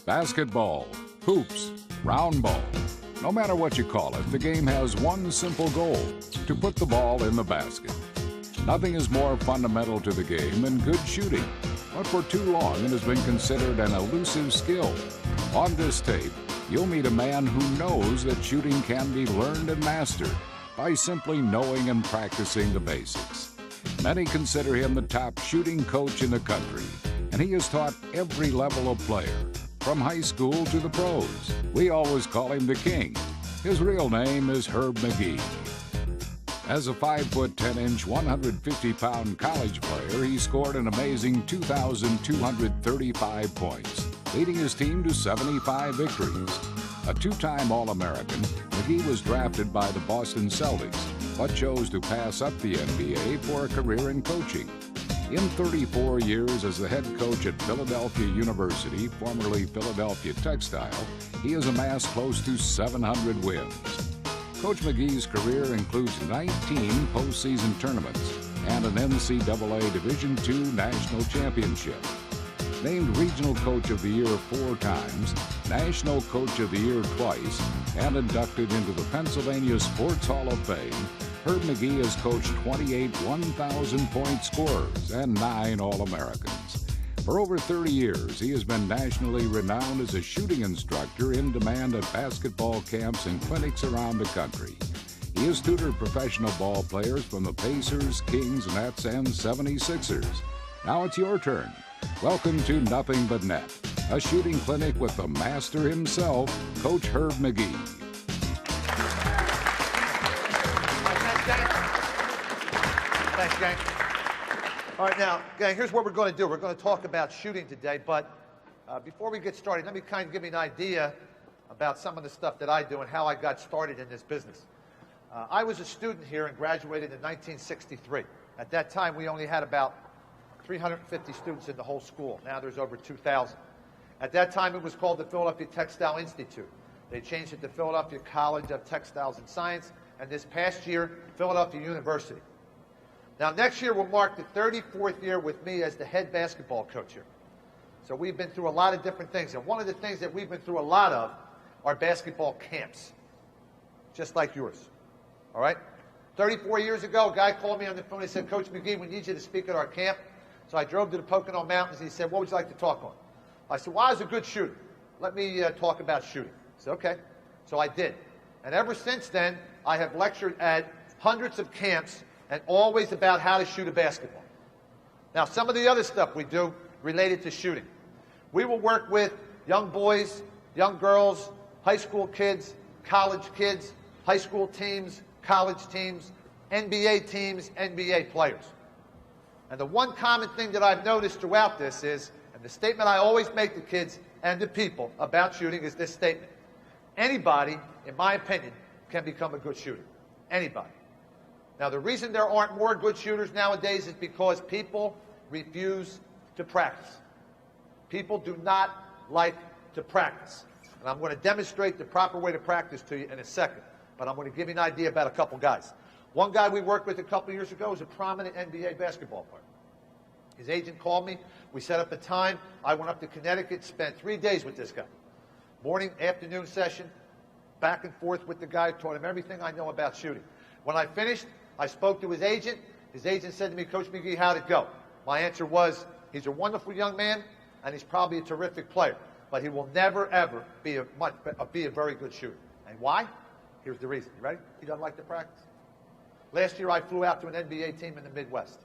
Basketball, hoops, round ball. No matter what you call it, the game has one simple goal: to put the ball in the basket. Nothing is more fundamental to the game than good shooting, but for too long it has been considered an elusive skill. On this tape, you'll meet a man who knows that shooting can be learned and mastered by simply knowing and practicing the basics. Many consider him the top shooting coach in the country, and he has taught every level of player, from high school to the pros. We always call him the King. His real name is Herb Magee. As a 5'10", 150-pound college player, he scored an amazing 2,235 points, leading his team to 75 victories. A two-time All-American, Magee was drafted by the Boston Celtics, but chose to pass up the NBA for a career in coaching. In 34 years as the head coach at Philadelphia University, formerly Philadelphia Textile, he has amassed close to 700 wins. Coach Magee's career includes 19 postseason tournaments and an NCAA Division II national championship. Named Regional Coach of the Year 4 times, National Coach of the Year twice, and inducted into the Pennsylvania Sports Hall of Fame, Herb Magee has coached 28 1,000-point scorers and 9 All-Americans. For over 30 years, he has been nationally renowned as a shooting instructor in demand at basketball camps and clinics around the country. He has tutored professional ball players from the Pacers, Kings, Nets, and 76ers. Now it's your turn. Welcome to Nothing But Net, a shooting clinic with the master himself, Coach Herb Magee. Thanks, gang. All right, now, gang, here's what we're going to do. We're going to talk about shooting today, but before we get started, let me kind of give you an idea about some of the stuff that I do and how I got started in this business. I was a student here and graduated in 1963. At that time, we only had about 350 students in the whole school. Now there's over 2,000. At that time, it was called the Philadelphia Textile Institute. They changed it to Philadelphia College of Textiles and Science, and this past year, Philadelphia University. Now, next year will mark the 34th year with me as the head basketball coach here. So we've been through a lot of different things, and one of the things that we've been through a lot of are basketball camps, just like yours, all right? 34 years ago, a guy called me on the phone. He said, Coach Magee, we need you to speak at our camp. So I drove to the Pocono Mountains, and he said, what would you like to talk on? I said, well, I was a good shooter. Let me talk about shooting. He said, okay. So I did. And ever since then, I have lectured at hundreds of camps and always about how to shoot a basketball. Now, some of the other stuff we do related to shooting. We will work with young boys, young girls, high school kids, college kids, high school teams, college teams, NBA teams, NBA players. And the one common thing that I've noticed throughout this is, and the statement I always make to kids and to people about shooting is this statement: anybody, in my opinion, can become a good shooter. Anybody. Now, the reason there aren't more good shooters nowadays is because people refuse to practice. People do not like to practice. And I'm going to demonstrate the proper way to practice to you in a second. But I'm going to give you an idea about a couple guys. One guy we worked with a couple years ago was a prominent NBA basketball player. His agent called me. We set up a time. I went up to Connecticut, spent 3 days with this guy. Morning, afternoon session, back and forth with the guy, taught him everything I know about shooting. When I finished, I spoke to his agent. His agent said to me, Coach Magee, how'd it go? My answer was, he's a wonderful young man, and he's probably a terrific player, but he will never, ever be a very good shooter. And why? Here's the reason. You ready? He doesn't like to practice. Last year, I flew out to an NBA team in the Midwest.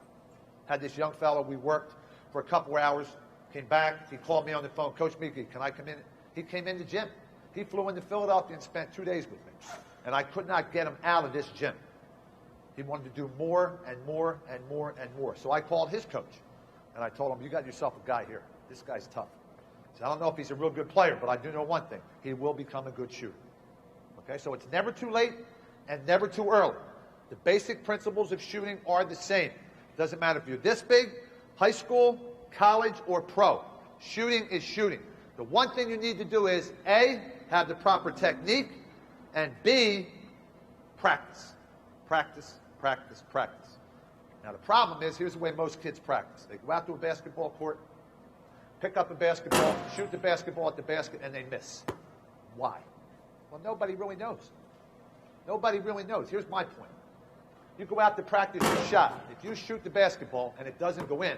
Had this young fellow. We worked for a couple of hours, came back. He called me on the phone, Coach Magee, can I come in? He came in the gym. He flew into Philadelphia and spent 2 days with me. And I could not get him out of this gym. He wanted to do more and more and more and more. So I called his coach, and I told him, you got yourself a guy here. This guy's tough. He said, I don't know if he's a real good player, but I do know one thing. He will become a good shooter. Okay, so it's never too late and never too early. The basic principles of shooting are the same. Doesn't matter if you're this big, high school, college, or pro. Shooting is shooting. The one thing you need to do is, A, have the proper technique, and B, practice. Practice, practice, practice. Now, the problem is, here's the way most kids practice. They go out to a basketball court, pick up a basketball, shoot the basketball at the basket, and they miss. Why? Well, nobody really knows. Nobody really knows. Here's my point. You go out to practice your shot. If you shoot the basketball and it doesn't go in,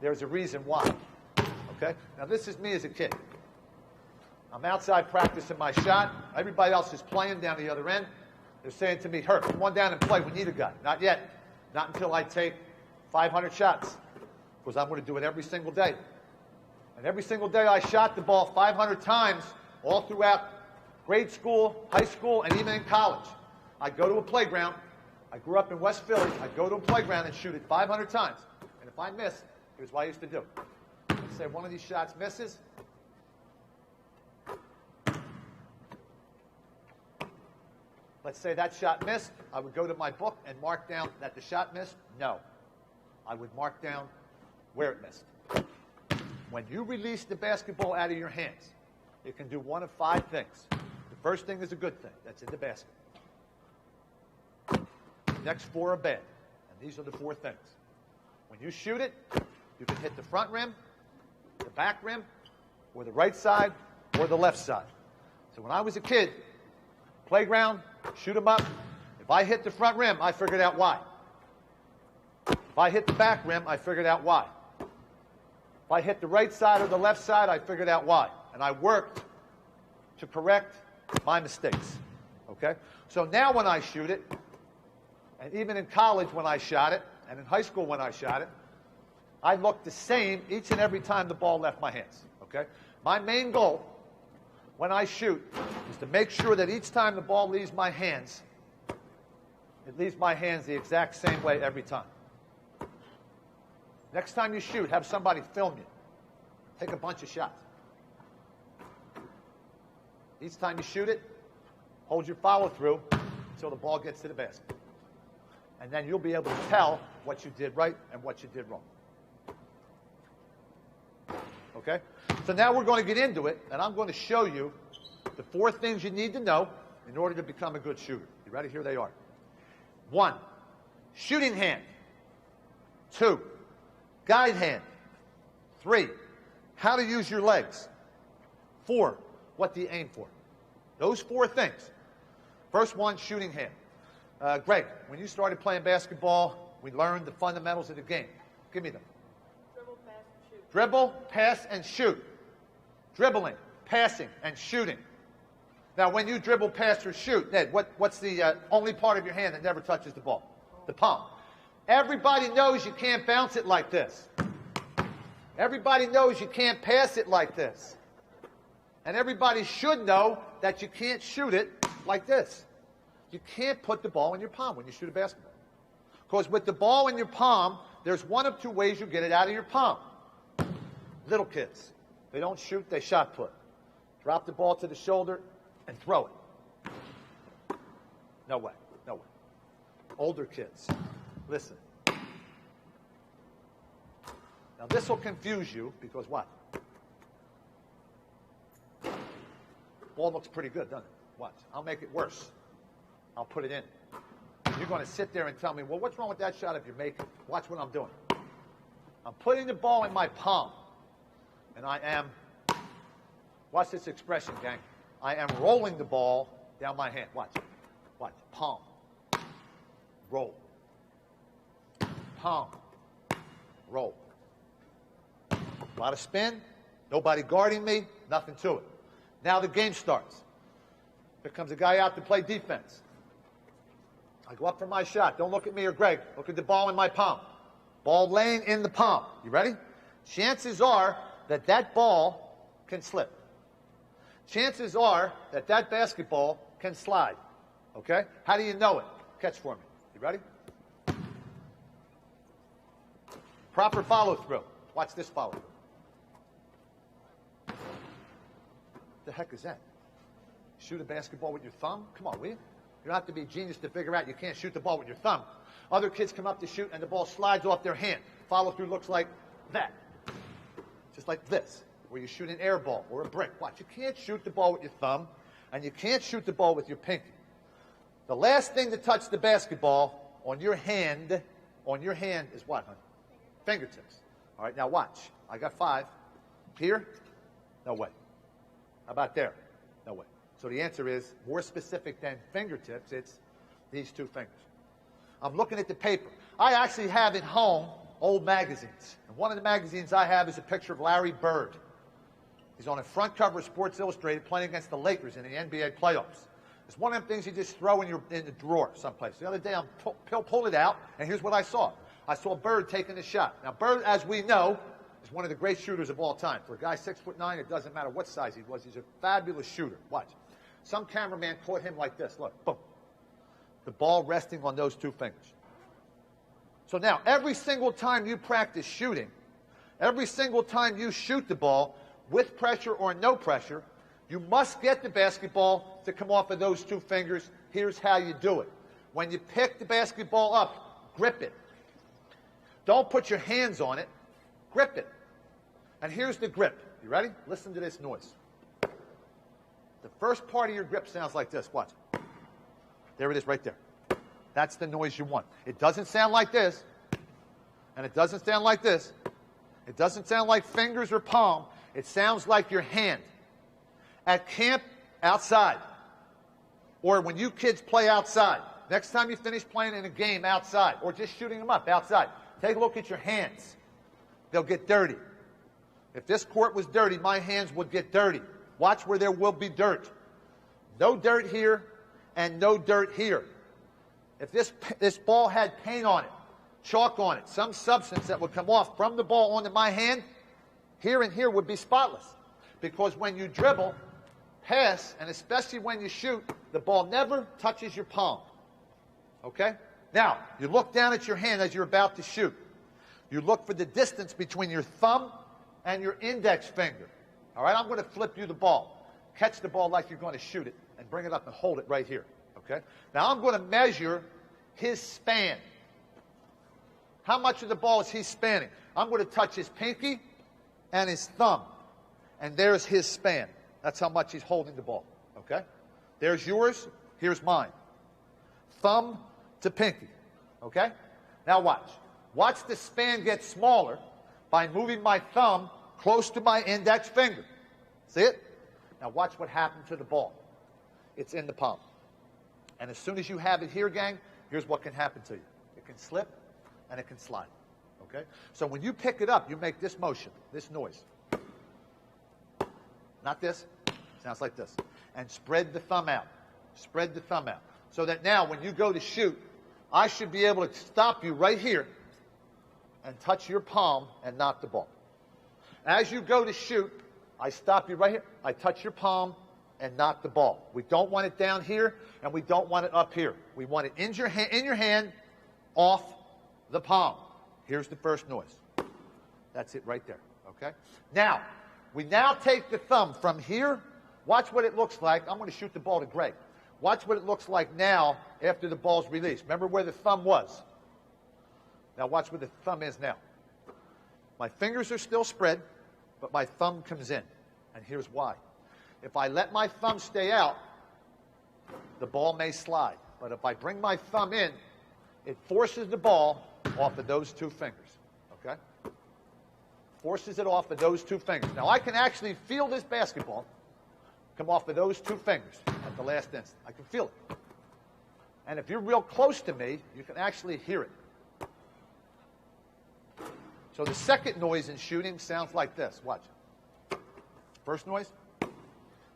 there's a reason why. Okay? Now, this is me as a kid. I'm outside practicing my shot. Everybody else is playing down the other end. They're saying to me, Herb, come on down and play. We need a guy. Not yet. Not until I take 500 shots. Because I'm going to do it every single day. And every single day I shot the ball 500 times all throughout grade school, high school, and even in college. I'd go to a playground. I grew up in West Philly. I'd go to a playground and shoot it 500 times. And if I missed, here's what I used to do. Let's say one of these shots misses. Let's say that shot missed. I would go to my book and mark down that the shot missed. No. I would mark down where it missed. When you release the basketball out of your hands, it can do one of 5 things. The first thing is a good thing. That's in the basket. The next 4 are bad. And these are the 4 things. When you shoot it, you can hit the front rim, the back rim, or the right side, or the left side. So when I was a kid, playground, shoot 'em up. If I hit the front rim, I figured out why. If I hit the back rim, I figured out why. If I hit the right side or the left side, I figured out why. And I worked to correct my mistakes. Okay? So now when I shoot it, and even in college when I shot it, and in high school when I shot it, I looked the same each and every time the ball left my hands. Okay? My main goal when I shoot is to make sure that each time the ball leaves my hands, it leaves my hands the exact same way every time. Next time you shoot, have somebody film you. Take a bunch of shots. Each time you shoot it, hold your follow-through until the ball gets to the basket. And then you'll be able to tell what you did right and what you did wrong. Okay? So now we're going to get into it, and I'm going to show you the 4 things you need to know in order to become a good shooter. You ready? Here they are. 1, shooting hand. 2, guide hand. 3, how to use your legs. 4, what do you aim for? Those 4 things. First one, shooting hand. Greg, when you started playing basketball, we learned the fundamentals of the game. Give me them. Dribble, pass, and shoot. Dribble, pass, and shoot. Dribbling, passing, and shooting. Now, when you dribble, pass, or shoot, Ned, what's the only part of your hand that never touches the ball? The palm. Everybody knows you can't bounce it like this. Everybody knows you can't pass it like this. And everybody should know that you can't shoot it like this. You can't put the ball in your palm when you shoot a basketball. Because with the ball in your palm, there's one of 2 ways you get it out of your palm. Little kids, they don't shoot, they shot put. Drop the ball to the shoulder and throw it. No way, no way. Older kids, listen. Now this will confuse you because what? Ball looks pretty good, doesn't it? Watch. I'll make it worse. I'll put it in. You're going to sit there and tell me, well, what's wrong with that shot if you're making? Watch what I'm doing. I'm putting the ball in my palm. And I am, watch this expression, gang. I am rolling the ball down my hand. Watch. Watch. Palm. Roll. Palm. Roll. A lot of spin. Nobody guarding me. Nothing to it. Now the game starts. Here comes a guy out to play defense. I go up for my shot. Don't look at me or Greg. Look at the ball in my palm. Ball laying in the palm. You ready? Chances are that that ball can slip. Chances are that that basketball can slide. Okay? How do you know it? Catch for me. You ready? Proper follow-through. Watch this follow-through. What the heck is that? Shoot a basketball with your thumb? Come on, will you? You don't have to be a genius to figure out you can't shoot the ball with your thumb. Other kids come up to shoot and the ball slides off their hand. Follow-through looks like that. Just like this, where you shoot an air ball or a brick. Watch, you can't shoot the ball with your thumb, and you can't shoot the ball with your pinky. The last thing to touch the basketball on your hand is what, honey? Fingertips. All right, now watch. I got 5. Here? No way. How about there? No way. So the answer is more specific than fingertips. It's these two fingers. I'm looking at the paper. I actually have at home old magazines. And one of the magazines I have is a picture of Larry Bird. He's on the front cover of Sports Illustrated playing against the Lakers in the NBA playoffs. It's one of them things you just throw in the drawer someplace. The other day, I pulled it out, and here's what I saw. I saw Bird taking a shot. Now, Bird, as we know, is one of the great shooters of all time. For a guy 6'9", it doesn't matter what size he was. He's a fabulous shooter. Watch. Some cameraman caught him like this. Look, boom. The ball resting on those two fingers. So now, every single time you practice shooting, every single time you shoot the ball, with pressure or no pressure, you must get the basketball to come off of those two fingers. Here's how you do it. When you pick the basketball up, grip it. Don't put your hands on it. Grip it. And here's the grip. You ready? Listen to this noise. The first part of your grip sounds like this. Watch. There it is right there. That's the noise you want. It doesn't sound like this. And it doesn't sound like this. It doesn't sound like fingers or palm. It sounds like your hand. At camp, outside. Or when you kids play outside. Next time you finish playing in a game outside, or just shooting them up outside, take a look at your hands. They'll get dirty. If this court was dirty, my hands would get dirty. Watch where there will be dirt. No dirt here and no dirt here. If this ball had paint on it, chalk on it, some substance that would come off from the ball onto my hand, here and here would be spotless. Because when you dribble, pass, and especially when you shoot, the ball never touches your palm. Okay? Now, you look down at your hand as you're about to shoot. You look for the distance between your thumb and your index finger. All right? I'm going to flip you the ball. Catch the ball like you're going to shoot it and bring it up and hold it right here. Okay? Now, I'm going to measure his span. How much of the ball is he spanning? I'm going to touch his pinky and his thumb. And there's his span. That's how much he's holding the ball. Okay? There's yours. Here's mine. Thumb to pinky. Okay? Now watch. Watch the span get smaller by moving my thumb close to my index finger. See it? Now watch what happened to the ball. It's in the palm. And as soon as you have it here, gang, here's what can happen to you. It can slip and it can slide. Okay? So when you pick it up, you make this motion, this noise. Not this. Sounds like this. And spread the thumb out. Spread the thumb out. So that now when you go to shoot, I should be able to stop you right here and touch your palm and not the ball. As you go to shoot, I stop you right here. I touch your palm and not the ball. We don't want it down here, and we don't want it up here. We want it in your hand, off the palm. Here's the first noise. That's it right there. Okay? Now, we now take the thumb from here. Watch what it looks like. I'm going to shoot the ball to Greg. Watch what it looks like now after the ball's released. Remember where the thumb was. Now watch where the thumb is now. My fingers are still spread, but my thumb comes in. And here's why. If I let my thumb stay out, the ball may slide. But if I bring my thumb in, it forces the ball off of those two fingers. Okay? Forces it off of those two fingers. Now I can actually feel this basketball come off of those two fingers at the last instant. I can feel it. And if you're real close to me, you can actually hear it. So the second noise in shooting sounds like this. Watch. First noise.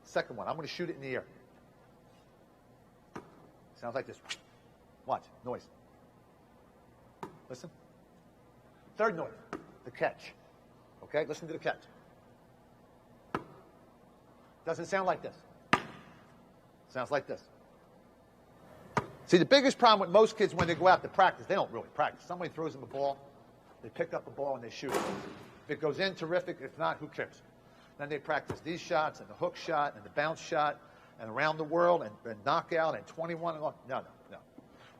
Second one. I'm going to shoot it in the air. Sounds like this. Watch. Noise. Listen. Third noise. The catch. Okay? Listen to the catch. Doesn't sound like this. Sounds like this. See, the biggest problem with most kids when they go out to practice, they don't really practice. Somebody throws them a ball, they pick up the ball and they shoot it. If it goes in, terrific. If not, who cares? Then they practice these shots and the hook shot and the bounce shot and around the world and knockout and 21 and all. No.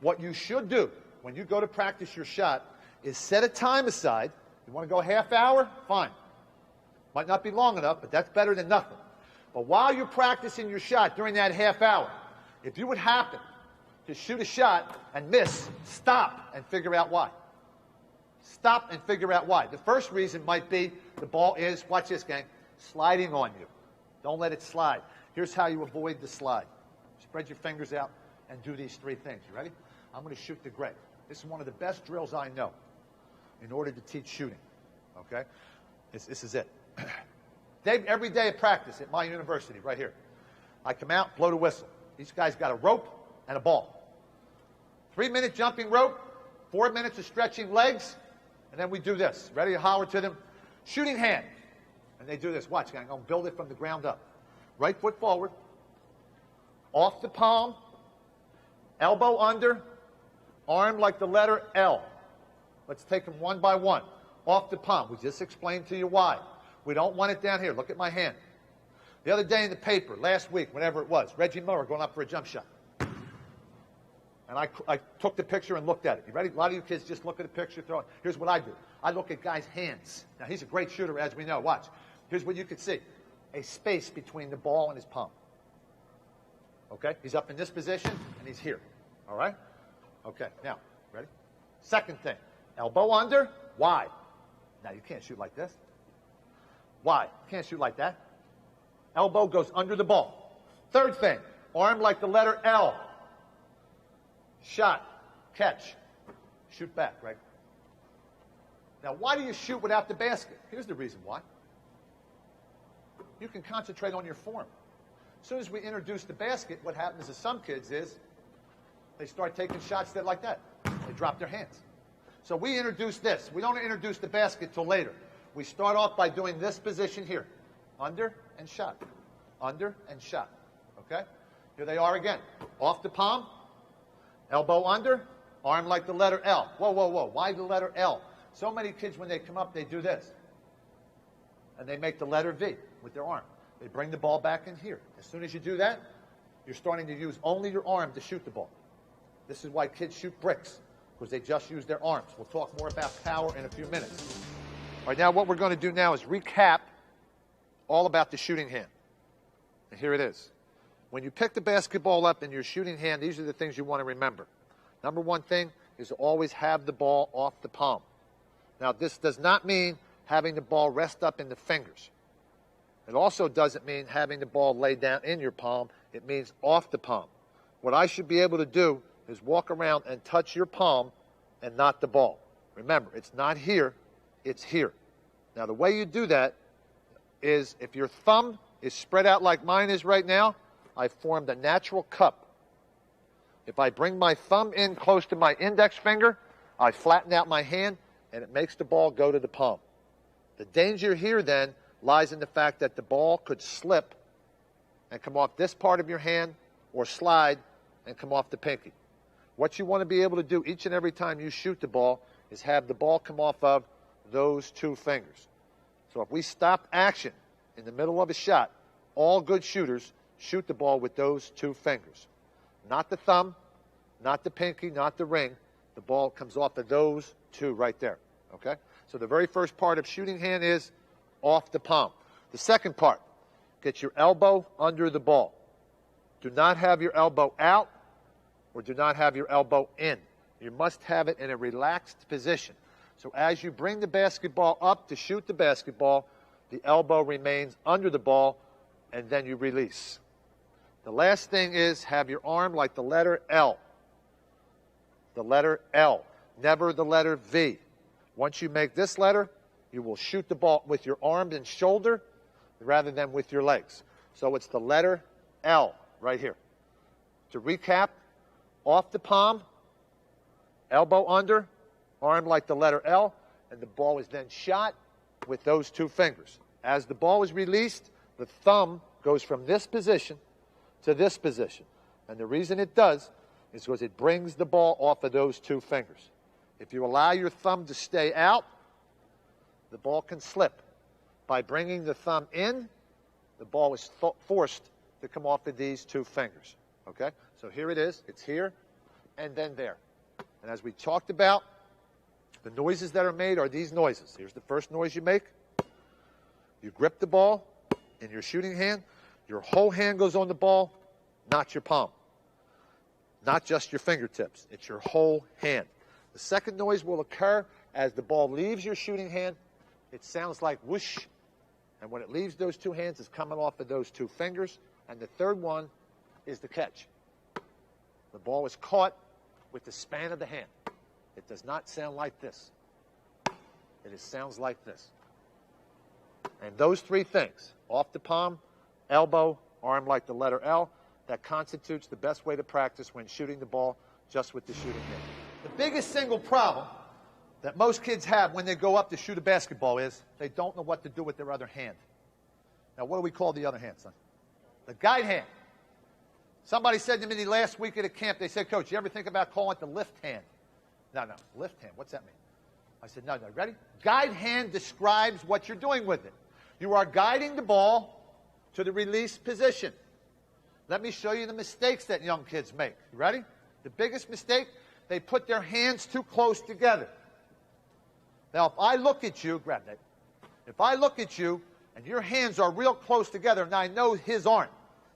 What you should do when you go to practice your shot is set a time aside. You want to go a half hour? Fine. Might not be long enough, but that's better than nothing. But while you're practicing your shot during that half hour, if you would happen to shoot a shot and miss, stop and figure out why. Stop and figure out why. The first reason might be the ball is, watch this, gang, sliding on you. Don't let it slide. Here's how you avoid the slide. Spread your fingers out and do these three things. You ready? I'm going to shoot the gray. This is one of the best drills I know in order to teach shooting. Okay? This is it. Every day of practice at my university, right here. I come out, blow the whistle. These guys got a rope and a ball. 3-minute jumping rope, 4 minutes of stretching legs, and then we do this. Ready to holler to them? Shooting hand. And they do this. Watch, I'm going to build it from the ground up. Right foot forward, off the palm, elbow under, arm like the letter L. Let's take them one by one. Off the palm. We just explained to you why. We don't want it down here. Look at my hand. The other day in the paper, last week, whenever it was, Reggie Miller going up for a jump shot. And I took the picture and looked at it. You ready? A lot of you kids just look at the picture, throw it. Here's what I do. I look at guys' hands. Now, he's a great shooter, as we know. Watch. Here's what you can see. A space between the ball and his palm. Okay? He's up in this position, and he's here. All right? Okay. Now, ready? Second thing. Elbow under, wide. Now, you can't shoot like this. Wide. You can't shoot like that. Elbow goes under the ball. Third thing. Arm like the letter L. Shot, catch, shoot back, right? Now, why do you shoot without the basket? Here's the reason why. You can concentrate on your form. As soon as we introduce the basket, what happens to some kids is they start taking shots that like that. They drop their hands. So we introduce this. We don't introduce the basket till later. We start off by doing this position here. Under and shot. Under and shot. Okay? Here they are again. Off the palm. Elbow under, arm like the letter L. Whoa, whoa, whoa. Why the letter L? So many kids, when they come up, they do this. And they make the letter V with their arm. They bring the ball back in here. As soon as you do that, you're starting to use only your arm to shoot the ball. This is why kids shoot bricks, because they just use their arms. We'll talk more about power in a few minutes. All right, now what we're going to do now is recap all about the shooting hand. And here it is. When you pick the basketball up in your shooting hand, these are the things you want to remember. Number one thing is to always have the ball off the palm. Now, this does not mean having the ball rest up in the fingers. It also doesn't mean having the ball lay down in your palm. It means off the palm. What I should be able to do is walk around and touch your palm and not the ball. Remember, it's not here, it's here. Now, the way you do that is if your thumb is spread out like mine is right now, I've formed a natural cup. If I bring my thumb in close to my index finger, I flatten out my hand, and it makes the ball go to the palm. The danger here, then, lies in the fact that the ball could slip and come off this part of your hand or slide and come off the pinky. What you want to be able to do each and every time you shoot the ball is have the ball come off of those two fingers. So if we stop action in the middle of a shot, all good shooters shoot the ball with those two fingers. Not the thumb, not the pinky, not the ring. The ball comes off of those two right there. Okay? So the very first part of shooting hand is off the palm. The second part, get your elbow under the ball. Do not have your elbow out or do not have your elbow in. You must have it in a relaxed position. So as you bring the basketball up to shoot the basketball, the elbow remains under the ball and then you release. The last thing is have your arm like the letter L. The letter L, never the letter V. Once you make this letter, you will shoot the ball with your arm and shoulder rather than with your legs. So it's the letter L right here. To recap, off the palm, elbow under, arm like the letter L, and the ball is then shot with those two fingers. As the ball is released, the thumb goes from this position to this position. And the reason it does is because it brings the ball off of those two fingers. If you allow your thumb to stay out, the ball can slip. By bringing the thumb in, the ball is forced to come off of these two fingers. Okay? So here it is. It's here and then there. And as we talked about, the noises that are made are these noises. Here's the first noise you make. You grip the ball in your shooting hand. Your whole hand goes on the ball, not your palm. Not just your fingertips. It's your whole hand. The second noise will occur As the ball leaves your shooting hand, it sounds like whoosh. And when it leaves those two hands, it's coming off of those two fingers. And the third one is the catch. The ball is caught with the span of the hand. It does not sound like this. It sounds like this. And those three things, off the palm, elbow, arm like the letter L, that constitutes the best way to practice when shooting the ball just with the shooting hand. The biggest single problem that most kids have when they go up to shoot a basketball is they don't know what to do with their other hand. Now, what do we call the other hand, son? The guide hand. Somebody said to me last week at a camp, they said, Coach, you ever think about calling it the lift hand? No, lift hand. What's that mean? I said, no, ready? Guide hand describes what you're doing with it. You are guiding the ball to the release position. Let me show you the mistakes that young kids make. You ready? The biggest mistake, they put their hands too close together. Now, if I look at you, grab that. If I look at you and your hands are real close together, and I know his aren't,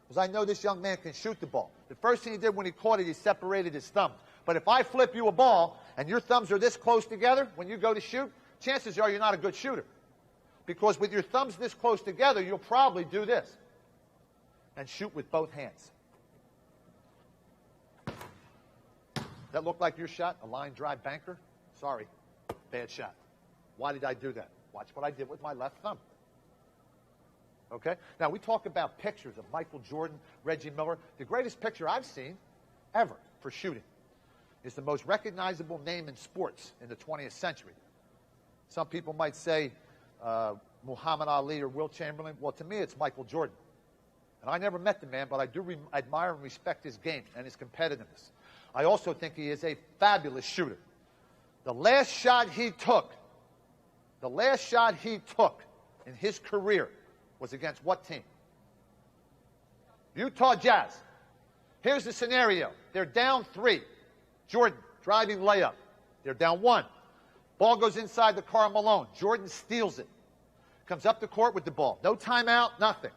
because I know this young man can shoot the ball. The first thing he did when he caught it, he separated his thumbs. But if I flip you a ball and your thumbs are this close together when you go to shoot, chances are you're not a good shooter. Because with your thumbs this close together, you'll probably do this and shoot with both hands. That look like your shot, a line drive banker? Sorry, bad shot. Why did I do that? Watch what I did with my left thumb. Okay? Now, we talk about pictures of Michael Jordan, Reggie Miller. The greatest picture I've seen ever for shooting is the most recognizable name in sports in the 20th century. Some people might say Muhammad Ali or Wilt Chamberlain. Well, to me, it's Michael Jordan. And I never met the man, but I do admire and respect his game and his competitiveness. I also think he is a fabulous shooter. The last shot he took in his career was against what team? Utah Jazz. Here's the scenario. They're down 3. Jordan, driving layup. They're down 1. Ball goes inside the Karl Malone. Jordan steals it. Comes up the court with the ball. No timeout, nothing.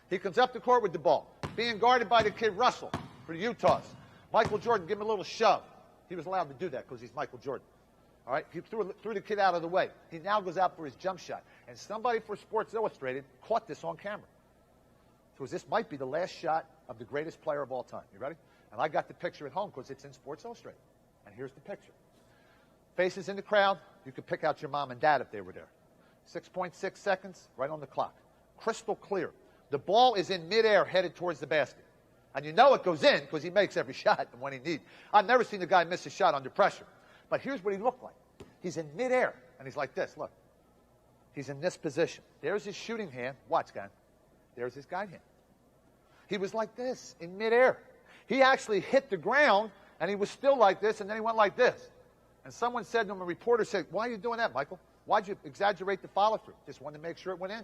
He comes up the court with the ball. Being guarded by the kid Russell for the Utahs. Michael Jordan, give him a little shove. He was allowed to do that because he's Michael Jordan. All right? He threw the kid out of the way. He now goes out for his jump shot. And somebody for Sports Illustrated caught this on camera. So this might be the last shot of the greatest player of all time. You ready? And I got the picture at home because it's in Sports Illustrated. And here's the picture. Faces in the crowd. You could pick out your mom and dad if they were there. 6.6 seconds, right on the clock. Crystal clear. The ball is in midair headed towards the basket. And you know it goes in because he makes every shot when he needs. I've never seen a guy miss a shot under pressure. But here's what he looked like. He's in midair, and he's like this. Look. He's in this position. There's his shooting hand. Watch, guy. There's his guide hand. He was like this in midair. He actually hit the ground, and he was still like this, and then he went like this. And someone said to him, a reporter said, why are you doing that, Michael? Why'd you exaggerate the follow-through? Just wanted to make sure it went in.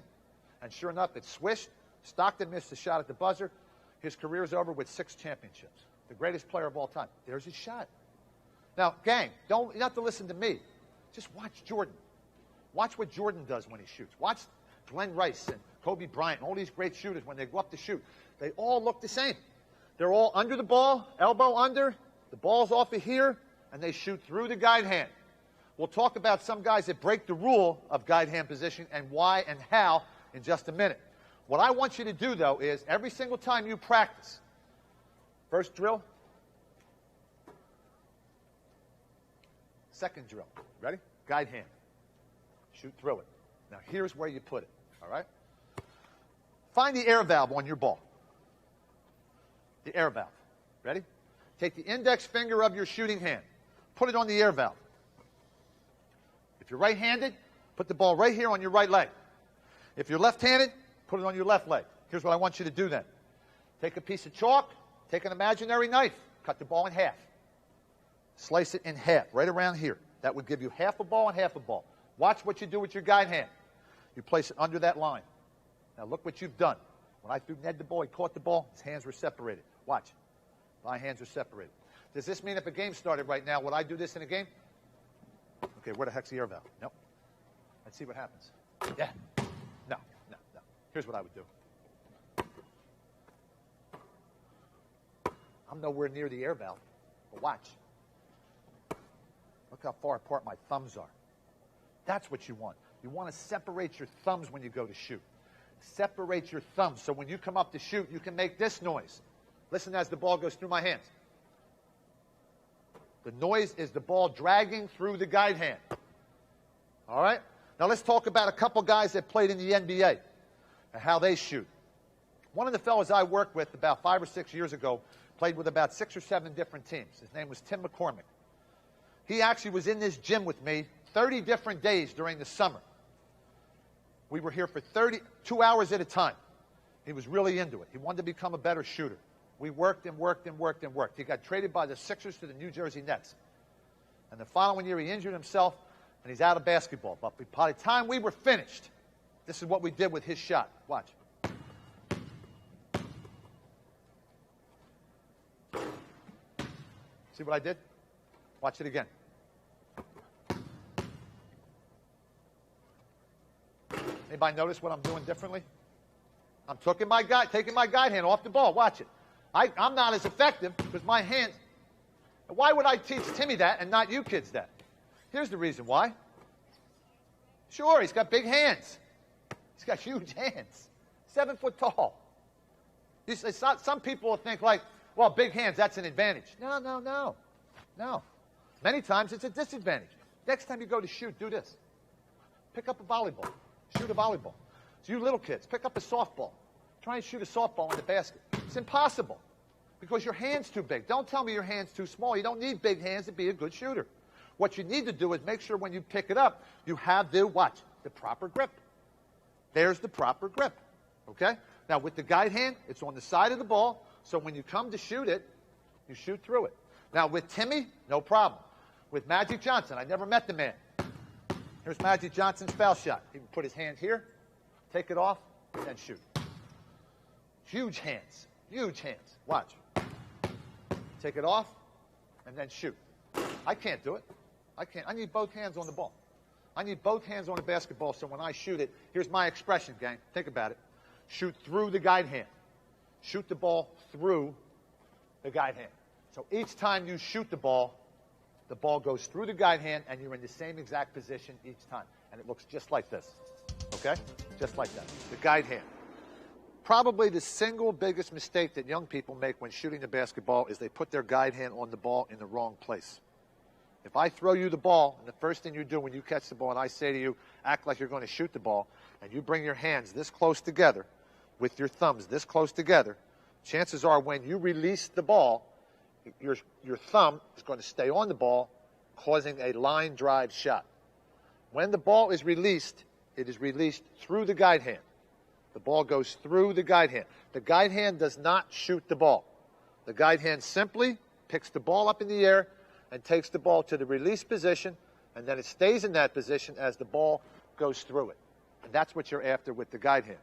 And sure enough, it swished. Stockton missed the shot at the buzzer. His career's over with 6 championships. The greatest player of all time. There's his shot. Now, gang, you don't have to listen to me. Just watch Jordan. Watch what Jordan does when he shoots. Watch Glenn Rice and Kobe Bryant and all these great shooters when they go up to shoot. They all look the same. They're all under the ball, elbow under, the ball's off of here, and they shoot through the guide hand. We'll talk about some guys that break the rule of guide hand position and why and how in just a minute. What I want you to do, though, is every single time you practice, first drill, second drill. Ready? Guide hand. Shoot through it. Now, here's where you put it, all right? Find the air valve on your ball. The air valve. Ready? Take the index finger of your shooting hand. Put it on the air valve. If you're right-handed, put the ball right here on your right leg. If you're left-handed, put it on your left leg. Here's what I want you to do then. Take a piece of chalk, take an imaginary knife, cut the ball in half. Slice it in half, right around here. That would give you half a ball and half a ball. Watch what you do with your guide hand. You place it under that line. Now look what you've done. When I threw Ned the ball, he caught the ball, his hands were separated. Watch. My hands are separated. Does this mean if a game started right now, would I do this in a game? Okay, where the heck's the air valve? Nope. Let's see what happens. Yeah. No. Here's what I would do. I'm nowhere near the air valve, but watch. Look how far apart my thumbs are. That's what you want. You want to separate your thumbs when you go to shoot. Separate your thumbs so when you come up to shoot, you can make this noise. Listen as the ball goes through my hands. The noise is the ball dragging through the guide hand. All right? Now let's talk about a couple guys that played in the NBA and how they shoot. One of the fellows I worked with about 5 or 6 years ago played with about 6 or 7 different teams. His name was Tim McCormick. He actually was in this gym with me 30 different days during the summer. We were here for 2 hours at a time. He was really into it. He wanted to become a better shooter. We worked and worked and worked and worked. He got traded by the Sixers to the New Jersey Nets. And the following year, he injured himself, and he's out of basketball. But by the time we were finished, this is what we did with his shot. Watch. See what I did? Watch it again. Anybody notice what I'm doing differently? I'm taking my guide hand off the ball. Watch it. I'm not as effective because my hands. Why would I teach Timmy that and not you kids that? Here's the reason why. Sure, he's got big hands. He's got huge hands. 7 foot tall. Some people will think like, well, big hands, that's an advantage. No. Many times it's a disadvantage. Next time you go to shoot, do this. Pick up a volleyball. Shoot a volleyball. So you little kids, pick up a softball. Try and shoot a softball in the basket. It's impossible because your hand's too big. Don't tell me your hand's too small. You don't need big hands to be a good shooter. What you need to do is make sure when you pick it up, you have the proper grip. There's the proper grip. Okay? Now with the guide hand, it's on the side of the ball, so when you come to shoot it, you shoot through it. Now with Timmy, no problem. With Magic Johnson, I never met the man. Here's Magic Johnson's foul shot. He can put his hand here, take it off, and then shoot. Huge hands. Huge hands. Watch. Take it off, and then shoot. I can't do it. I can't. I need both hands on the ball. I need both hands on the basketball, so when I shoot it, here's my expression, gang. Think about it. Shoot through the guide hand. Shoot the ball through the guide hand. So each time you shoot the ball goes through the guide hand, and you're in the same exact position each time. And it looks just like this. Okay? Just like that. The guide hand. Probably the single biggest mistake that young people make when shooting the basketball is they put their guide hand on the ball in the wrong place. If I throw you the ball, and the first thing you do when you catch the ball, and I say to you, act like you're going to shoot the ball, and you bring your hands this close together, with your thumbs this close together, chances are when you release the ball, your thumb is going to stay on the ball, causing a line drive shot. When the ball is released, it is released through the guide hand. The ball goes through the guide hand. The guide hand does not shoot the ball. The guide hand simply picks the ball up in the air and takes the ball to the release position, and then it stays in that position as the ball goes through it. And that's what you're after with the guide hand.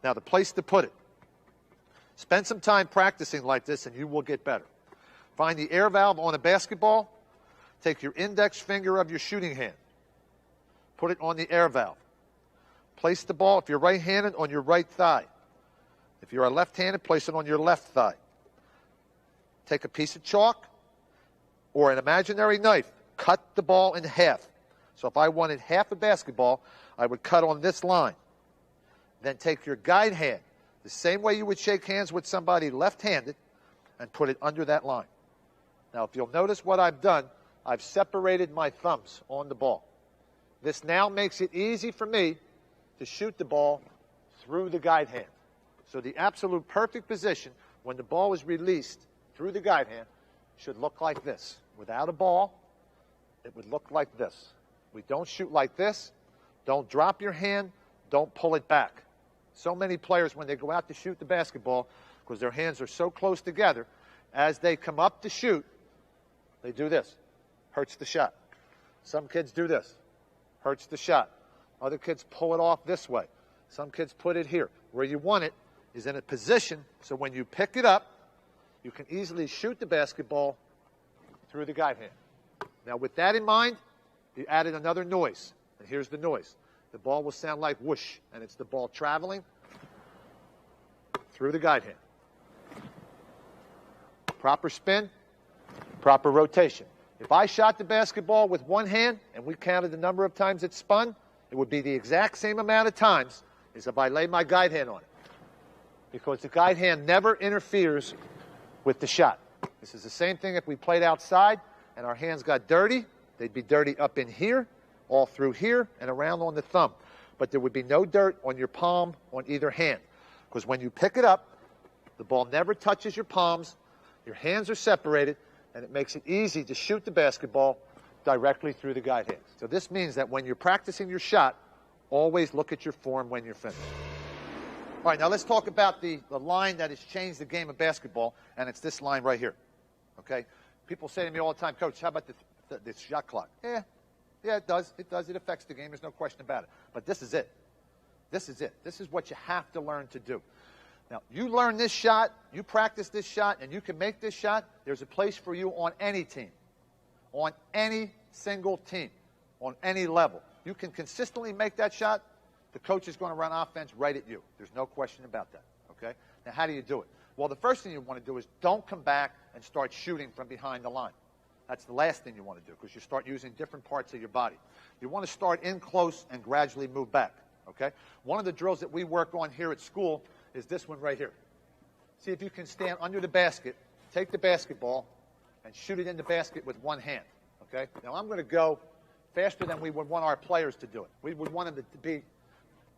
Now, the place to put it. Spend some time practicing like this, and you will get better. Find the air valve on a basketball. Take your index finger of your shooting hand. Put it on the air valve. Place the ball, if you're right-handed, on your right thigh. If you are left-handed, place it on your left thigh. Take a piece of chalk or an imaginary knife. Cut the ball in half. So if I wanted half a basketball, I would cut on this line. Then take your guide hand, the same way you would shake hands with somebody left-handed, and put it under that line. Now, if you'll notice what I've done, I've separated my thumbs on the ball. This now makes it easy for me to shoot the ball through the guide hand. So the absolute perfect position when the ball is released through the guide hand should look like this. Without a ball, it would look like this. We don't shoot like this. Don't drop your hand. Don't pull it back. So many players, when they go out to shoot the basketball, because their hands are so close together, as they come up to shoot, they do this. Hurts the shot. Some kids do this. Hurts the shot. Other kids pull it off this way. Some kids put it here. Where you want it is in a position so when you pick it up, you can easily shoot the basketball through the guide hand. Now, with that in mind, you added another noise. And here's the noise. The ball will sound like whoosh, and it's the ball traveling through the guide hand. Proper spin, proper rotation. If I shot the basketball with one hand and we counted the number of times it spun, it would be the exact same amount of times as if I lay my guide hand on it. Because the guide hand never interferes with the shot. This is the same thing if we played outside and our hands got dirty. They'd be dirty up in here, all through here, and around on the thumb. But there would be no dirt on your palm on either hand. Because when you pick it up, the ball never touches your palms, your hands are separated, and it makes it easy to shoot the basketball directly through the guide hands. So this means that when you're practicing your shot, always look at your form when you're finished. All right, now let's talk about the line that has changed the game of basketball, and it's this line right here. Okay? People say to me all the time, Coach, how about the shot clock? Yeah, it does. It does. It affects the game. There's no question about it. But this is it. This is it. This is what you have to learn to do. Now, you learn this shot, you practice this shot, and you can make this shot, there's a place for you on any team. On any single team. On any level. You can consistently make that shot, the coach is going to run offense right at you. There's no question about that. Okay? Now, how do you do it? Well, the first thing you want to do is don't come back and start shooting from behind the line. That's the last thing you want to do because you start using different parts of your body. You want to start in close and gradually move back. Okay? One of the drills that we work on here at school is this one right here. See if you can stand under the basket, take the basketball, and shoot it in the basket with one hand. Okay? Now, I'm going to go faster than we would want our players to do it. We would want them to be,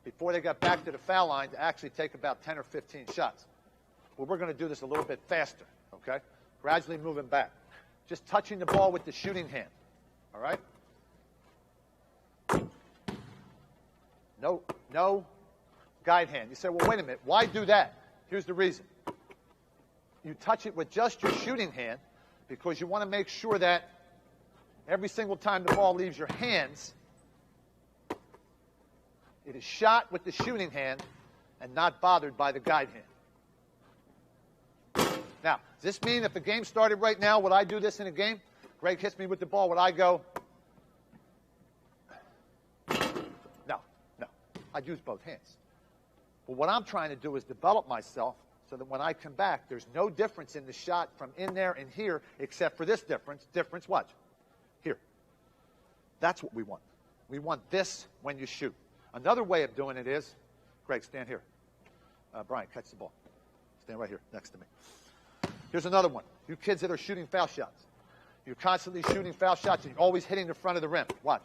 before they got back to the foul line, to actually take about 10 or 15 shots. Well, we're going to do this a little bit faster, okay? Gradually moving back. Just touching the ball with the shooting hand, all right? No guide hand. You say, well, wait a minute. Why do that? Here's the reason. You touch it with just your shooting hand because you want to make sure that every single time the ball leaves your hands, it is shot with the shooting hand and not bothered by the guide hand. Now, does this mean if the game started right now, would I do this in a game? Greg hits me with the ball, would I go? No. I'd use both hands. But what I'm trying to do is develop myself so that when I come back, there's no difference in the shot from in there and here except for this difference. Difference what? Here. That's what we want. We want this when you shoot. Another way of doing it is, Greg, stand here. Brian, catch the ball. Stand right here next to me. Here's another one. You kids that are shooting foul shots. You're constantly shooting foul shots and you're always hitting the front of the rim. Watch.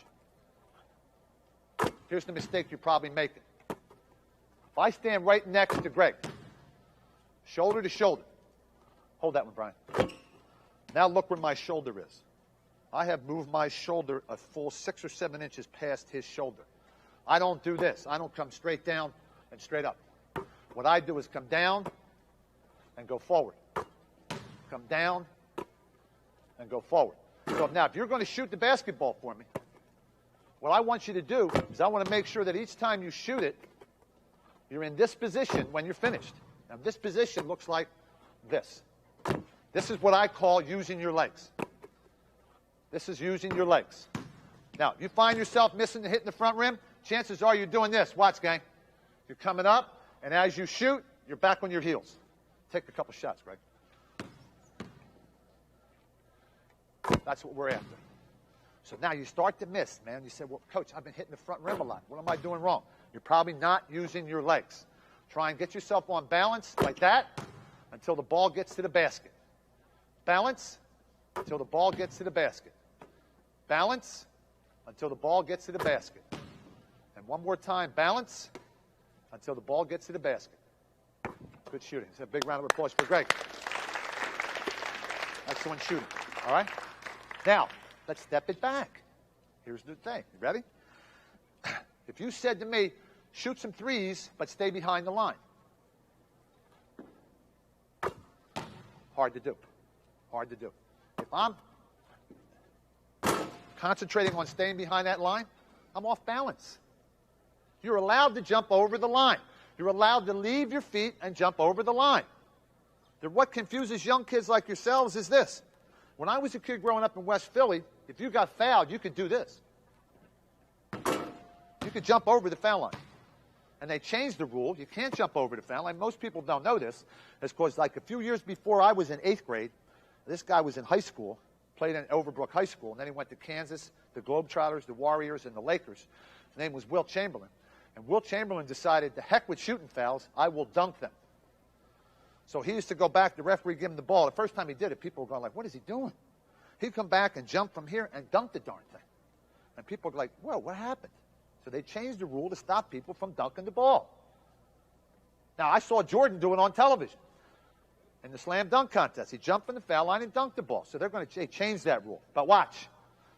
Here's the mistake you're probably making. If I stand right next to Greg, shoulder to shoulder. Hold that one, Brian. Now look where my shoulder is. I have moved my shoulder a full 6 or 7 inches past his shoulder. I don't do this. I don't come straight down and straight up. What I do is come down and go forward. Come down and go forward. So now, if you're going to shoot the basketball for me, what I want you to do is I want to make sure that each time you shoot it, you're in this position when you're finished. Now, this position looks like this. This is what I call using your legs. This is using your legs. Now, if you find yourself missing the hit in the front rim, chances are you're doing this. Watch, gang. You're coming up, and as you shoot, you're back on your heels. Take a couple shots, Greg. That's what we're after. So now you start to miss, man. You say, well, Coach, I've been hitting the front rim a lot. What am I doing wrong? You're probably not using your legs. Try and get yourself on balance like that until the ball gets to the basket. Balance until the ball gets to the basket. Balance until the ball gets to the basket. And one more time, balance until the ball gets to the basket. Good shooting. It's a big round of applause for Greg. Excellent shooting. All right? Now, let's step it back. Here's the thing. You ready? If you said to me, shoot some threes, but stay behind the line. Hard to do. Hard to do. If I'm concentrating on staying behind that line, I'm off balance. You're allowed to jump over the line. You're allowed to leave your feet and jump over the line. What confuses young kids like yourselves is this. When I was a kid growing up in West Philly, if you got fouled, you could do this. You could jump over the foul line. And they changed the rule. You can't jump over the foul line. Most people don't know this. It's because like a few years before I was in 8th grade, this guy was in high school, played in Overbrook High School, and then he went to Kansas, the Globetrotters, the Warriors, and the Lakers. His name was Wilt Chamberlain. And Wilt Chamberlain decided, the heck with shooting fouls, I will dunk them. So he used to go back, the referee give him the ball. The first time he did it, people were going like, what is he doing? He'd come back and jump from here and dunk the darn thing. And people were like, well, what happened? So they changed the rule to stop people from dunking the ball. Now, I saw Jordan do it on television in the slam dunk contest. He jumped from the foul line and dunked the ball. So they're going to change that rule. But watch.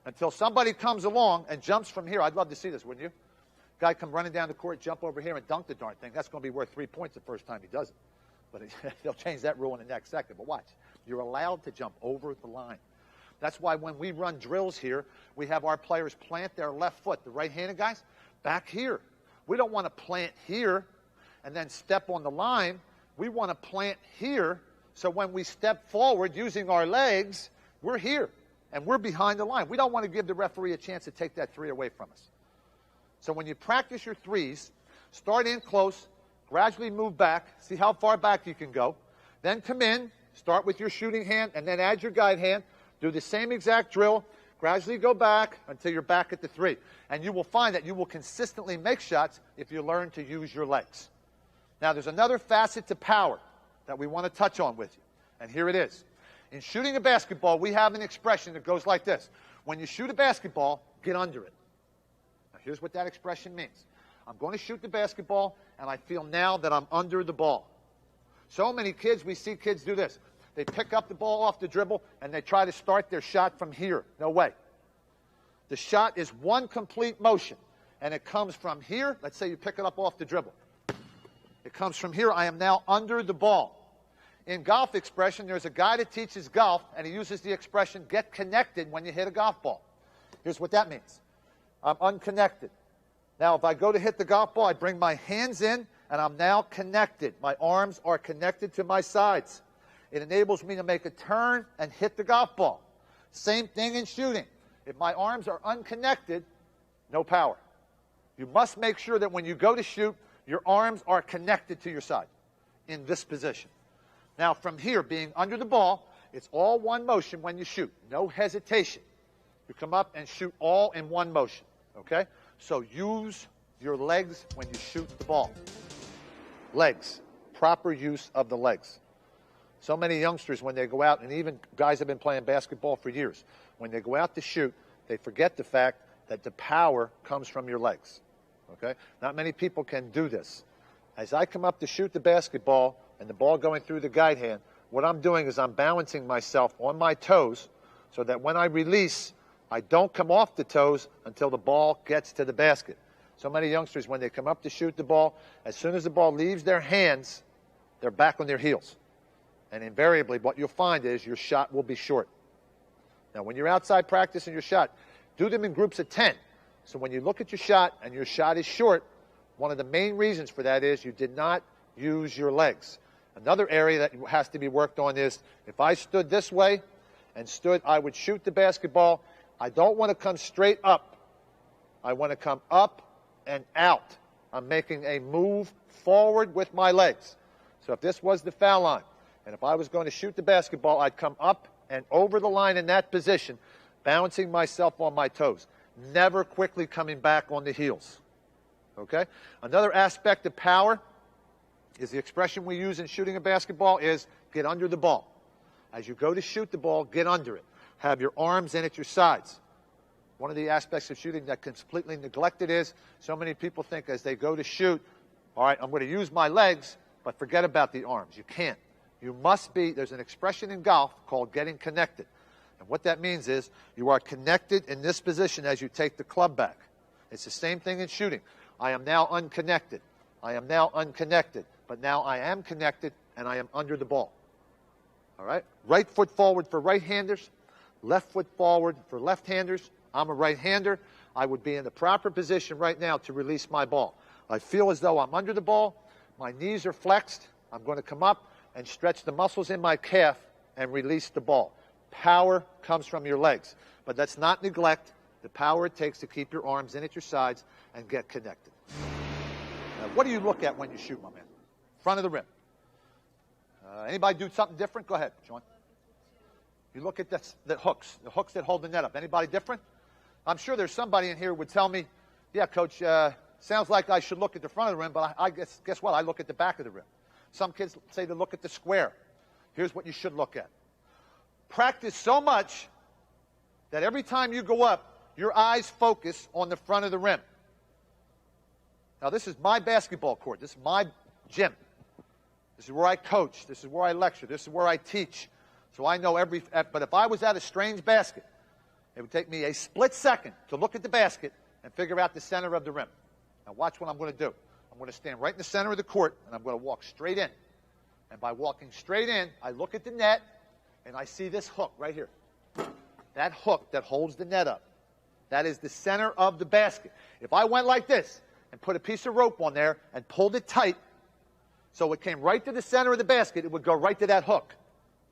Until somebody comes along and jumps from here. I'd love to see this, wouldn't you? Guy come running down the court, jump over here and dunk the darn thing. That's going to be worth 3 points the first time he does it. But they'll change that rule in the next second. But watch. You're allowed to jump over the line. That's why when we run drills here, we have our players plant their left foot, the right-handed guys, back here. We don't want to plant here and then step on the line. We want to plant here so when we step forward using our legs, we're here and we're behind the line. We don't want to give the referee a chance to take that three away from us. So when you practice your threes, start in close, gradually move back, see how far back you can go, then come in, start with your shooting hand, and then add your guide hand. Do the same exact drill, gradually go back until you're back at the three. And you will find that you will consistently make shots if you learn to use your legs. Now, there's another facet to power that we want to touch on with you, and here it is. In shooting a basketball, we have an expression that goes like this. When you shoot a basketball, get under it. Now, here's what that expression means. I'm going to shoot the basketball, and I feel now that I'm under the ball. So many kids, we see kids do this. They pick up the ball off the dribble, and they try to start their shot from here. No way. The shot is one complete motion, and it comes from here. Let's say you pick it up off the dribble. It comes from here. I am now under the ball. In golf expression, there's a guy that teaches golf, and he uses the expression, get connected when you hit a golf ball. Here's what that means. I'm unconnected. Now, if I go to hit the golf ball, I bring my hands in, and I'm now connected. My arms are connected to my sides. It enables me to make a turn and hit the golf ball. Same thing in shooting. If my arms are unconnected, no power. You must make sure that when you go to shoot, your arms are connected to your side in this position. Now, from here, being under the ball, it's all one motion when you shoot. No hesitation. You come up and shoot all in one motion, okay? So use your legs when you shoot the ball. Legs. Proper use of the legs. So many youngsters, when they go out, and even guys have been playing basketball for years, when they go out to shoot, they forget the fact that the power comes from your legs. Okay? Not many people can do this. As I come up to shoot the basketball and the ball going through the guide hand, what I'm doing is I'm balancing myself on my toes so that when I release, I don't come off the toes until the ball gets to the basket. So many youngsters, when they come up to shoot the ball, as soon as the ball leaves their hands, they're back on their heels. And invariably, what you'll find is your shot will be short. Now, when you're outside practicing your shot, do them in groups of 10. So when you look at your shot and your shot is short, one of the main reasons for that is you did not use your legs. Another area that has to be worked on is if I stood this way and stood, I would shoot the basketball. I don't want to come straight up. I want to come up and out. I'm making a move forward with my legs. So if this was the foul line, and if I was going to shoot the basketball, I'd come up and over the line in that position, balancing myself on my toes, never quickly coming back on the heels. Okay? Another aspect of power is the expression we use in shooting a basketball is get under the ball. As you go to shoot the ball, get under it. Have your arms in at your sides. One of the aspects of shooting that completely neglected is so many people think as they go to shoot, all right, I'm going to use my legs, but forget about the arms. You can't. You must be, there's an expression in golf called getting connected. And what that means is you are connected in this position as you take the club back. It's the same thing in shooting. I am now unconnected. I am now unconnected. But now I am connected and I am under the ball. All right? Right foot forward for right-handers. Left foot forward for left-handers. I'm a right-hander. I would be in the proper position right now to release my ball. I feel as though I'm under the ball. My knees are flexed. I'm going to come up and stretch the muscles in my calf and release the ball. Power comes from your legs. But let's not neglect the power it takes to keep your arms in at your sides and get connected. Now, what do you look at when you shoot, my man? Front of the rim. Anybody do something different? Go ahead, Sean. You look at the hooks that hold the net up. Anybody different? I'm sure there's somebody in here who would tell me, yeah, Coach, sounds like I should look at the front of the rim, but I guess what? I look at the back of the rim. Some kids say to look at the square. Here's what you should look at. Practice so much that every time you go up, your eyes focus on the front of the rim. Now, this is my basketball court. This is my gym. This is where I coach. This is where I lecture. This is where I teach. So I know but if I was at a strange basket, it would take me a split second to look at the basket and figure out the center of the rim. Now watch what I'm going to do. I'm going to stand right in the center of the court, and I'm going to walk straight in. And by walking straight in, I look at the net, and I see this hook right here. That hook that holds the net up. That is the center of the basket. If I went like this and put a piece of rope on there and pulled it tight so it came right to the center of the basket, it would go right to that hook.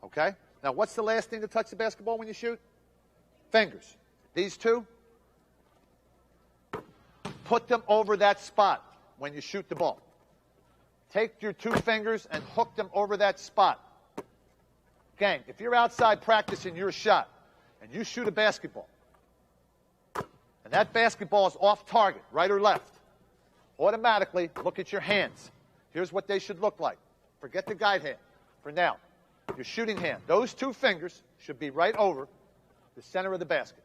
Okay? Now, what's the last thing to touch the basketball when you shoot? Fingers. These two, put them over that spot when you shoot the ball. Take your two fingers and hook them over that spot. Gang, if you're outside practicing your shot and you shoot a basketball, and that basketball is off target, right or left, automatically look at your hands. Here's what they should look like. Forget the guide hand for now. Your shooting hand, those two fingers should be right over the center of the basket.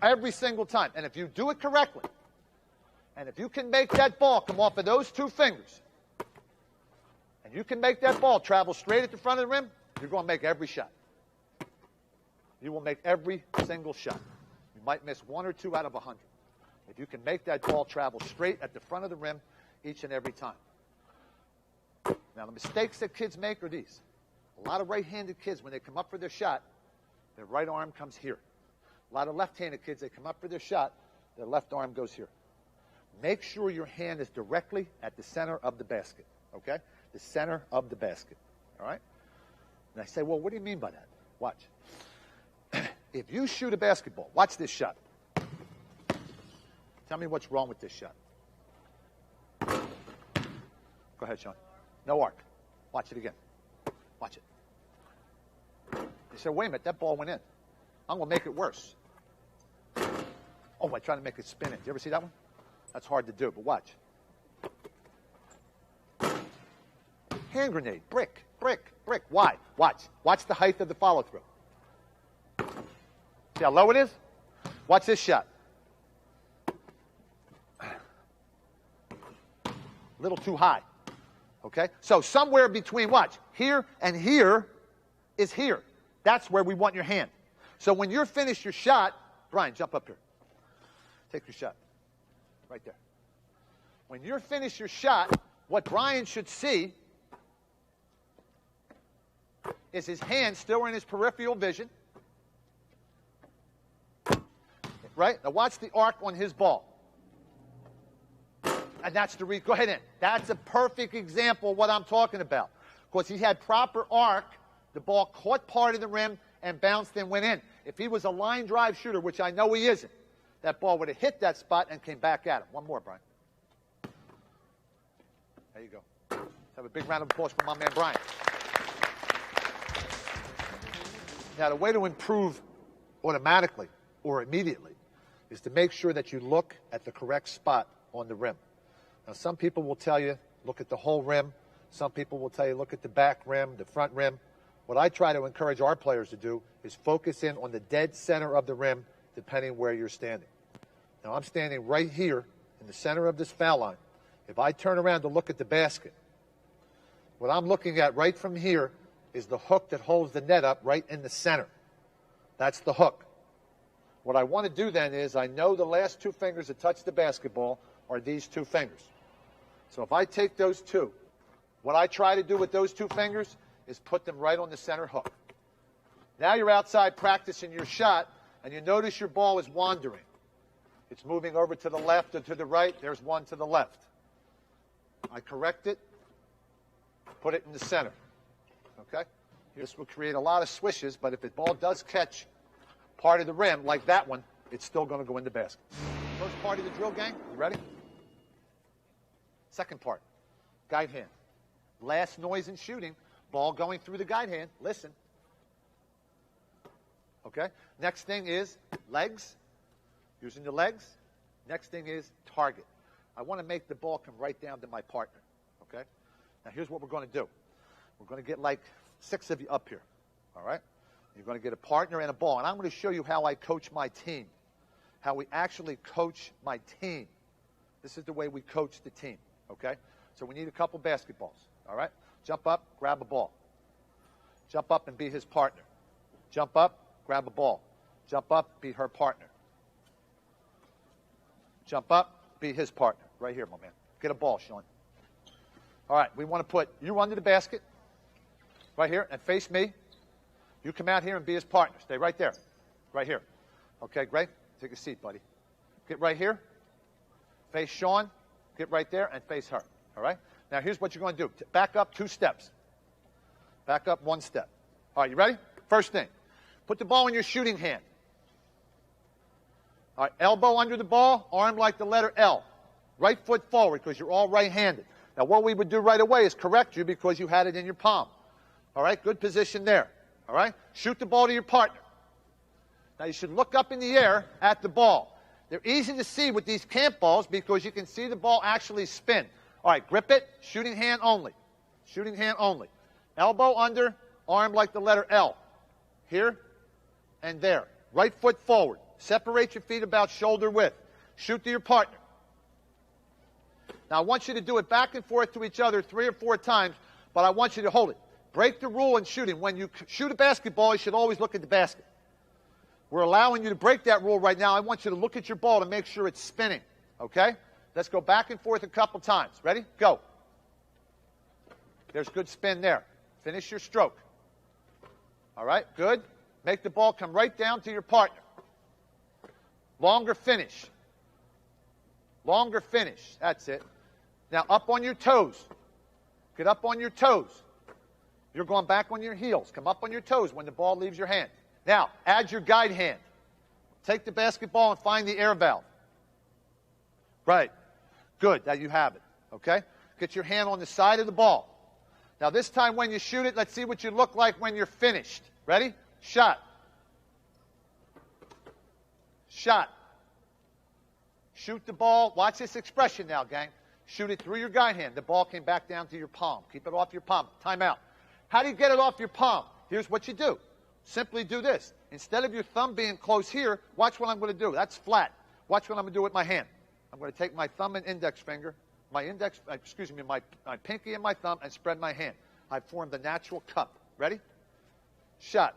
Every single time. And if you do it correctly, and if you can make that ball come off of those two fingers, and you can make that ball travel straight at the front of the rim, you're going to make every shot. You will make every single shot. You might miss 1 or 2 out of 100. If you can make that ball travel straight at the front of the rim each and every time. Now, the mistakes that kids make are these. A lot of right-handed kids, when they come up for their shot, their right arm comes here. A lot of left-handed kids, they come up for their shot, their left arm goes here. Make sure your hand is directly at the center of the basket, okay? The center of the basket, all right? And I say, well, what do you mean by that? Watch. If you shoot a basketball, watch this shot. Tell me what's wrong with this shot. Go ahead, Sean. No arc. Watch it again. Watch it. You say, wait a minute, that ball went in. I'm going to make it worse. Oh, I tried to make it spin in. Did you ever see that one? That's hard to do, but watch. Hand grenade. Brick, brick, brick. Why? Watch. Watch the height of the follow-through. See how low it is? Watch this shot. A little too high. Okay? So somewhere between, watch, here and here is here. That's where we want your hand. So when you're finished your shot, Brian, jump up here. Take your shot. Right there. When you're finished your shot, what Brian should see is his hand still in his peripheral vision. Right? Now watch the arc on his ball. And that's the go ahead in. That's a perfect example of what I'm talking about. Because he had proper arc, the ball caught part of the rim and bounced and went in. If he was a line drive shooter, which I know he isn't, that ball would have hit that spot and came back at him. One more, Brian. There you go. Let's have a big round of applause for my man, Brian. Now, the way to improve automatically or immediately is to make sure that you look at the correct spot on the rim. Now, some people will tell you, look at the whole rim. Some people will tell you, look at the back rim, the front rim. What I try to encourage our players to do is focus in on the dead center of the rim, depending where you're standing. Now, I'm standing right here in the center of this foul line. If I turn around to look at the basket, what I'm looking at right from here is the hook that holds the net up right in the center. That's the hook. What I want to do then is I know the last two fingers that touch the basketball are these two fingers. So if I take those two, what I try to do with those two fingers is put them right on the center hook. Now you're outside practicing your shot, and you notice your ball is wandering. It's moving over to the left or to the right. There's one to the left. I correct it, put it in the center. Okay? This will create a lot of swishes, but if the ball does catch part of the rim, like that one, it's still going to go in the basket. First part of the drill, gang. You ready? Second part, guide hand. Last noise in shooting, ball going through the guide hand. Listen. Okay? Next thing is legs, using your legs. Next thing is target. I want to make the ball come right down to my partner. Okay? Now here's what we're going to do. We're going to get like 6 of you up here. All right? You're going to get a partner and a ball. And I'm going to show you how I coach my team. How we actually coach my team. This is the way we coach the team. Okay? So we need a couple basketballs. All right? Jump up, grab a ball. Jump up and be his partner. Jump up, grab a ball. Jump up, be her partner. Jump up, be his partner. Right here, my man. Get a ball, Sean. All right, we want to put you under the basket. Right here, and face me. You come out here and be his partner. Stay right there. Right here. Okay, great. Take a seat, buddy. Get right here. Face Sean. Get right there and face her. All right? Now, here's what you're going to do. Back up 2 steps. Back up 1 step. All right, you ready? First thing. Put the ball in your shooting hand. All right, elbow under the ball, arm like the letter L. Right foot forward because you're all right-handed. Now, what we would do right away is correct you because you had it in your palm. All right, good position there. All right, shoot the ball to your partner. Now, you should look up in the air at the ball. They're easy to see with these camp balls because you can see the ball actually spin. All right, grip it, shooting hand only. Shooting hand only. Elbow under, arm like the letter L. Here and there. Right foot forward. Separate your feet about shoulder width. Shoot to your partner. Now, I want you to do it back and forth to each other 3 or 4 times, but I want you to hold it. Break the rule in shooting. When you shoot a basketball, you should always look at the basket. We're allowing you to break that rule right now. I want you to look at your ball to make sure it's spinning. Okay? Let's go back and forth a couple times. Ready? Go. There's good spin there. Finish your stroke. All right? Good. Make the ball come right down to your partner. Longer finish. Longer finish. That's it. Now, up on your toes. Get up on your toes. You're going back on your heels. Come up on your toes when the ball leaves your hand. Now, add your guide hand. Take the basketball and find the air valve. Right. Good. Now you have it. Okay? Get your hand on the side of the ball. Now, this time when you shoot it, let's see what you look like when you're finished. Ready? Shot. Shot. Shoot the ball. Watch this expression now, gang. Shoot it through your guide hand. The ball came back down to your palm. Keep it off your palm. Time out. How do you get it off your palm? Here's what you do. Simply do this. Instead of your thumb being close here, watch what I'm going to do. That's flat. Watch what I'm going to do with my hand. I'm going to take my thumb and index finger, my pinky and my thumb, and spread my hand. I've formed a natural cup. Ready? Shot.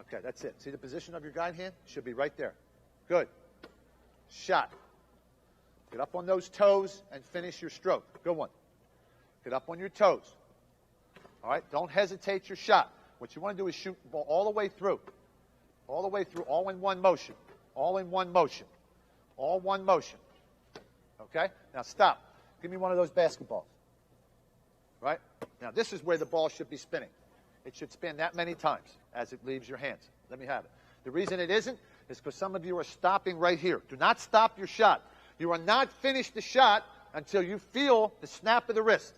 Okay, that's it. See the position of your guide hand? Should be right there. Good. Shot. Get up on those toes and finish your stroke. Good one. Get up on your toes. All right, don't hesitate your shot. What you want to do is shoot the ball all the way through. All the way through, all in one motion. All in one motion. All one motion. Okay? Now stop. Give me one of those basketballs. Right? Now this is where the ball should be spinning. It should spin that many times as it leaves your hands. Let me have it. The reason it isn't is because some of you are stopping right here. Do not stop your shot. You are not finished the shot until you feel the snap of the wrist.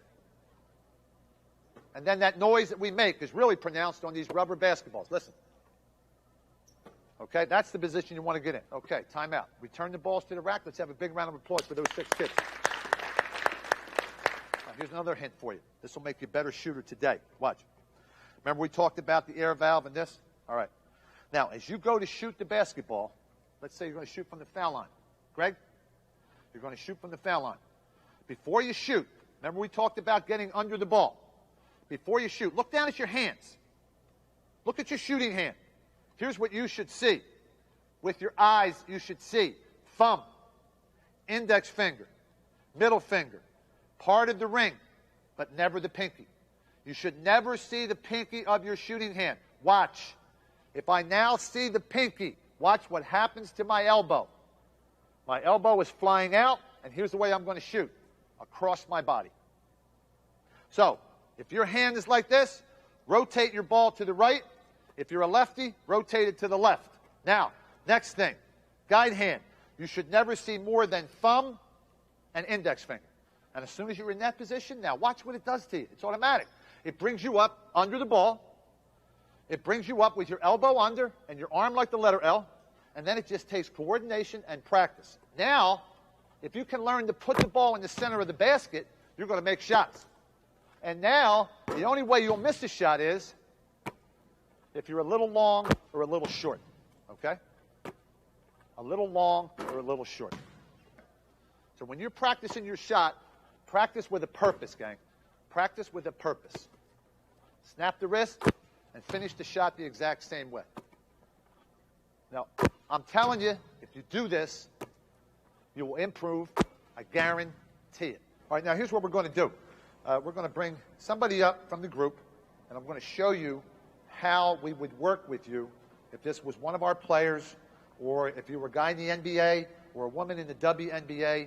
And then that noise that we make is really pronounced on these rubber basketballs. Listen. Okay, that's the position you want to get in. Okay, time out. Return the balls to the rack. Let's have a big round of applause for those 6 kids. Now, here's another hint for you. This will make you a better shooter today. Watch. Remember we talked about the air valve and this? All right. Now, as you go to shoot the basketball, let's say you're going to shoot from the foul line. Greg, you're going to shoot from the foul line. Before you shoot, remember we talked about getting under the ball. Before you shoot, look down at your hands. Look at your shooting hand. Here's what you should see. With your eyes, you should see thumb, index finger, middle finger, part of the ring, but never the pinky. You should never see the pinky of your shooting hand. Watch. If I now see the pinky, watch what happens to my elbow. My elbow is flying out, and here's the way I'm going to shoot. Across my body. So, if your hand is like this, rotate your ball to the right. If you're a lefty, rotate it to the left. Now, next thing, guide hand. You should never see more than thumb and index finger. And as soon as you're in that position, now watch what it does to you. It's automatic. It brings you up under the ball. It brings you up with your elbow under and your arm like the letter L, and then it just takes coordination and practice. Now, if you can learn to put the ball in the center of the basket, you're going to make shots. And now, the only way you'll miss a shot is if you're a little long or a little short, okay? A little long or a little short. So when you're practicing your shot, practice with a purpose, gang. Practice with a purpose. Snap the wrist and finish the shot the exact same way. Now, I'm telling you, if you do this, you will improve. I guarantee it. All right, now here's what we're going to do. We're going to bring somebody up from the group, and I'm going to show you how we would work with you if this was one of our players, or if you were a guy in the NBA, or a woman in the WNBA,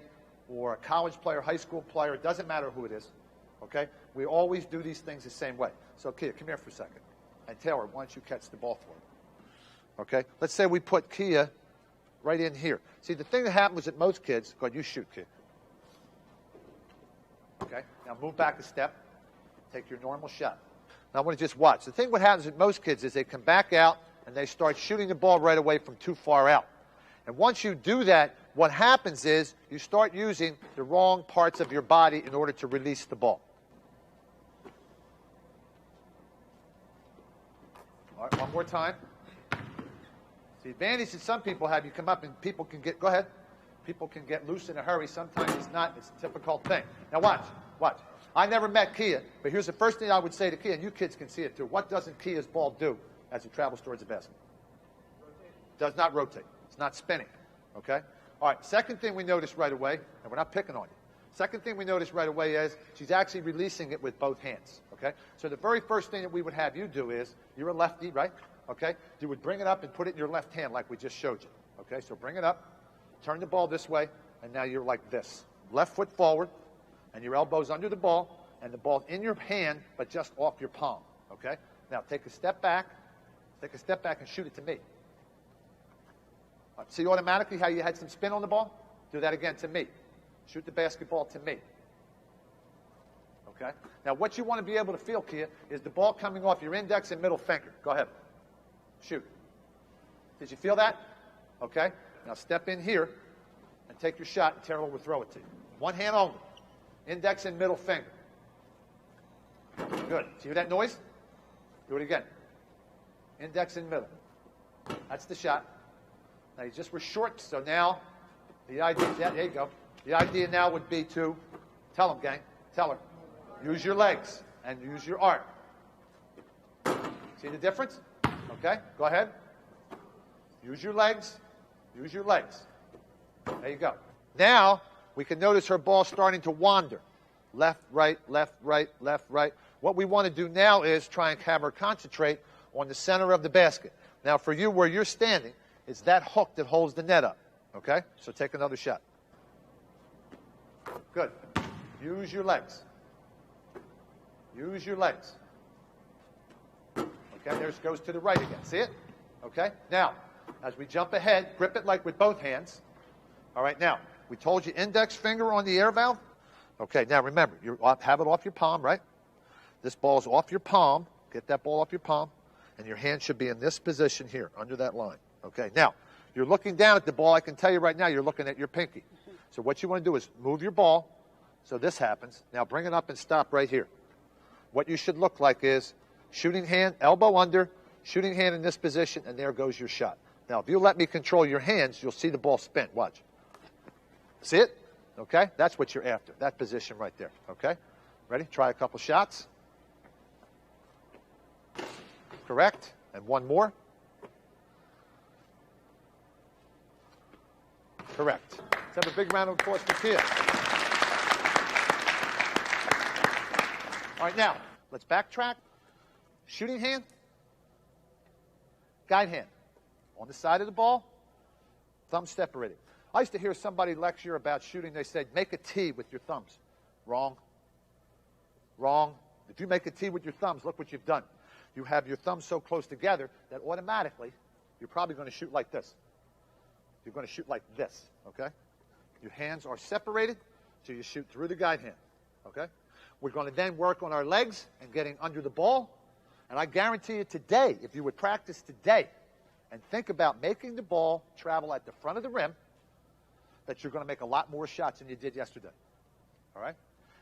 or a college player, high school player. It doesn't matter who it is, okay? We always do these things the same way. So, Kia, come here for a second. And Taylor, why don't you catch the ball for me? Okay? Let's say we put Kia right in here. See, the thing that happens at most kids, go ahead, you shoot, Kia. Okay? Now move back a step. Take your normal shot. Now I want to just watch. The thing what happens with most kids is they come back out and they start shooting the ball right away from too far out. And once you do that, what happens is you start using the wrong parts of your body in order to release the ball. All right, one more time. The advantage that some people have, you come up and people can get, go ahead, people can get loose in a hurry. Sometimes it's not, it's a difficult thing. Now watch, watch. I never met Kia, but here's the first thing I would say to Kia, and you kids can see it too. What doesn't Kia's ball do as it travels towards the basket? Rotate. Does not rotate. It's not spinning, okay? All right, second thing we notice right away, and we're not picking on you. Second thing we notice right away is she's actually releasing it with both hands, okay? So the very first thing that we would have you do is, you're a lefty, right? Okay? You would bring it up and put it in your left hand like we just showed you, okay? So bring it up, turn the ball this way, and now you're like this. Left foot forward, and your elbow's under the ball, and the ball's in your hand, but just off your palm, okay? Now take a step back and shoot it to me. See automatically how you had some spin on the ball? Do that again to me. Shoot the basketball to me. Okay? Now what you want to be able to feel, Kia, is the ball coming off your index and middle finger. Go ahead. Shoot. Did you feel that? Okay? Now step in here and take your shot and Terrell will throw it to you. One hand only. Index and middle finger. Good. See that noise? Do it again. Index and middle. That's the shot. Now you just were short, so now the idea, there you go. The idea now would be to, tell them, gang, tell her, use your legs and use your arm. See the difference? Okay, go ahead. Use your legs, use your legs. There you go. Now we can notice her ball starting to wander. Left, right, left, right, left, right. What we want to do now is try and have her concentrate on the center of the basket. Now for you, where you're standing, it's that hook that holds the net up, okay? So take another shot. Good. Use your legs. Use your legs. Okay, there it goes to the right again. See it? Okay? Now, as we jump ahead, grip it like with both hands. All right, now, we told you index finger on the air valve. Okay, now remember, you have it off your palm, right? This ball's off your palm. Get that ball off your palm. And your hand should be in this position here, under that line. Okay, now, you're looking down at the ball. I can tell you right now, you're looking at your pinky. So what you want to do is move your ball so this happens. Now bring it up and stop right here. What you should look like is shooting hand, elbow under, shooting hand in this position, and there goes your shot. Now, if you let me control your hands, you'll see the ball spin. Watch. See it? Okay? That's what you're after, that position right there. Okay? Ready? Try a couple shots. Correct. And one more. Correct. Let's have a big round of applause for Kia. All right, now, let's backtrack. Shooting hand. Guide hand. On the side of the ball. Thumbs separated. I used to hear somebody lecture about shooting. They said, make a T with your thumbs. Wrong. Wrong. If you make a T with your thumbs, look what you've done. You have your thumbs so close together that automatically you're probably going to shoot like this. You're going to shoot like this, okay? Your hands are separated, so you shoot through the guide hand, okay? We're going to then work on our legs and getting under the ball. And I guarantee you today, if you would practice today and think about making the ball travel at the front of the rim, that you're going to make a lot more shots than you did yesterday. All right?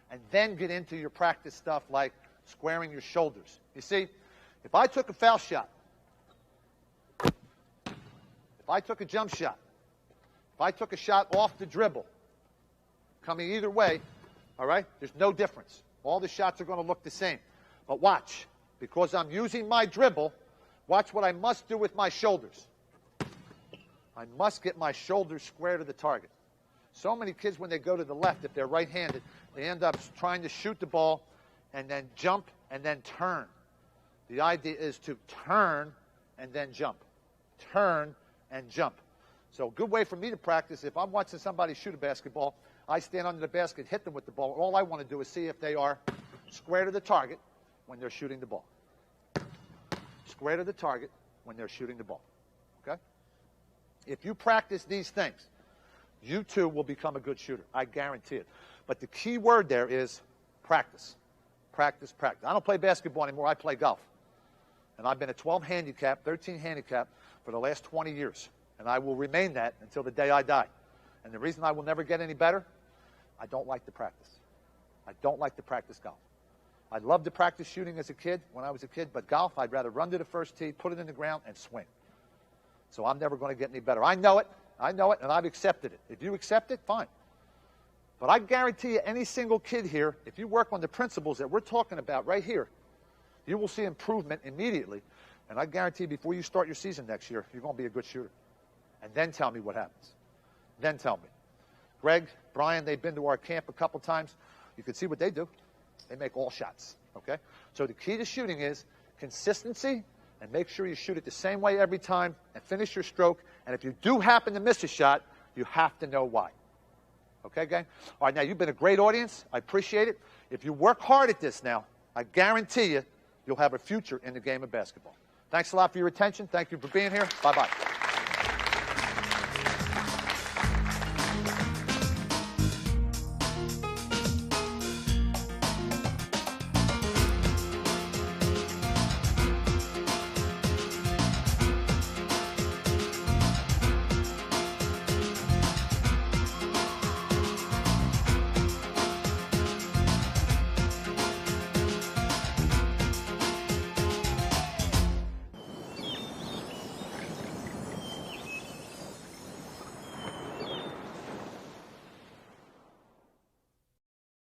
And then get into your practice stuff like squaring your shoulders. You see, if I took a foul shot, if I took a jump shot, if I took a shot off the dribble, coming either way, all right, there's no difference. All the shots are going to look the same. But watch, because I'm using my dribble, watch what I must do with my shoulders. I must get my shoulders square to the target. So many kids, when they go to the left, if they're right-handed, they end up trying to shoot the ball and then jump and then turn. The idea is to turn and then jump. Turn and jump. So a good way for me to practice, if I'm watching somebody shoot a basketball, I stand under the basket, hit them with the ball. All I want to do is see if they are square to the target when they're shooting the ball. Square to the target when they're shooting the ball. Okay? If you practice these things, you too will become a good shooter. I guarantee it. But the key word there is practice. Practice, practice. I don't play basketball anymore. I play golf. And I've been a 12 handicap, 13 handicap for the last 20 years. And I will remain that until the day I die. And the reason I will never get any better, I don't like to practice. I don't like to practice golf. I loved to practice shooting as a kid, when I was a kid, but golf, I'd rather run to the first tee, put it in the ground, and swing. So I'm never going to get any better. I know it, and I've accepted it. If you accept it, fine. But I guarantee you, any single kid here, if you work on the principles that we're talking about right here, you will see improvement immediately. And I guarantee before you start your season next year, you're going to be a good shooter. And then tell me what happens. Then tell me. Greg, Brian, they've been to our camp a couple times. You can see what they do. They make all shots, okay? So the key to shooting is consistency, and make sure you shoot it the same way every time and finish your stroke. And if you do happen to miss a shot, you have to know why. Okay, gang? All right, now, you've been a great audience. I appreciate it. If you work hard at this now, I guarantee you, you'll have a future in the game of basketball. Thanks a lot for your attention. Thank you for being here. Bye-bye.